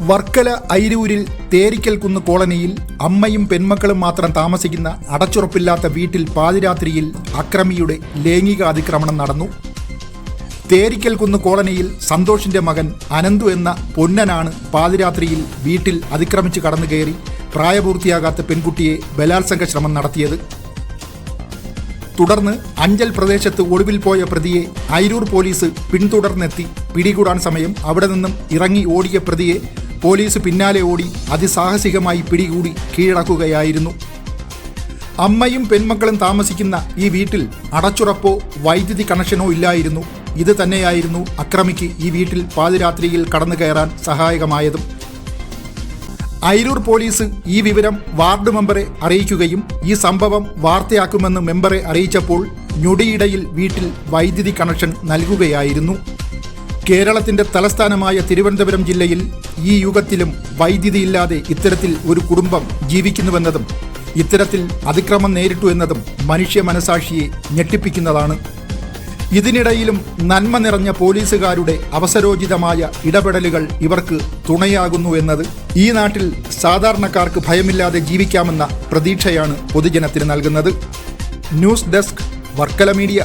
വർക്കല ഐരൂരിൽ തേരിക്കൽ കുന്ന് കോളനിയിൽ അമ്മയും പെൺമക്കളും മാത്രം താമസിക്കുന്ന അടച്ചുറപ്പില്ലാത്ത വീട്ടിൽ പാതിരാത്രിയിൽ അക്രമിയുടെ ലൈംഗിക അതിക്രമണം നടന്നു. തേരിക്കൽ കുന്ന് കോളനിയിൽ സന്തോഷിന്റെ മകൻ അനന്തു എന്ന പൊന്നനാണ് പാതിരാത്രിയിൽ വീട്ടിൽ അതിക്രമിച്ച് കടന്നു കയറി പ്രായപൂർത്തിയാകാത്ത പെൺകുട്ടിയെ ബലാത്സംഗ ശ്രമം നടത്തിയത്. തുടർന്ന് അഞ്ചൽ പ്രദേശത്ത് ഒളിവിൽ പോയ പ്രതിയെ ഐരൂർ പോലീസ് പിന്തുടർന്നെത്തി പിടികൂടാൻ സമയം അവിടെ നിന്നും ഇറങ്ങി ഓടിയ പ്രതിയെ പോലീസ് പിന്നാലെ ഓടി അതിസാഹസികമായി പിടികൂടി കീഴടക്കുകയായിരുന്നു. അമ്മയും പെൺമക്കളും താമസിക്കുന്ന ഈ വീട്ടിൽ അടച്ചുറപ്പോ വൈദ്യുതി കണക്ഷനോ ഇല്ലായിരുന്നു. ഇത് തന്നെയായിരുന്നു അക്രമിക്ക് ഈ വീട്ടിൽ പാതിരാത്രിയിൽ കടന്നു കയറാൻ സഹായകമായതും. ഐരൂർ പോലീസ് ഈ വിവരം വാർഡ് മെമ്പറെ അറിയിക്കുകയും ഈ സംഭവം വാർത്തയാക്കുമെന്ന് മെമ്പറെ അറിയിച്ചപ്പോൾ ഞൊടിയിടയിൽ വീട്ടിൽ വൈദ്യുതി കണക്ഷൻ നൽകുകയായിരുന്നു. കേരളത്തിന്റെ തലസ്ഥാനമായ തിരുവനന്തപുരം ജില്ലയിൽ ഈ യുഗത്തിലും വൈദ്യുതിയില്ലാതെ ഇത്തരത്തിൽ ഒരു കുടുംബം ജീവിക്കുന്നുവെന്നതും ഇത്തരത്തിൽ അതിക്രമം നേരിട്ടു എന്നതും മനുഷ്യ മനസാക്ഷിയെ ഞെട്ടിപ്പിക്കുന്നതാണ്. ഇതിനിടയിലും നന്മ നിറഞ്ഞ പോലീസുകാരുടെ അവസരോചിതമായ ഇടപെടലുകൾ ഇവർക്ക് തുണയാകുന്നു എന്നത് ഈ നാട്ടിൽ സാധാരണക്കാർക്ക് ഭയമില്ലാതെ ജീവിക്കാമെന്ന പ്രതീക്ഷയാണ് പൊതുജനത്തിന് നൽകുന്നത്. News desk Varkala media.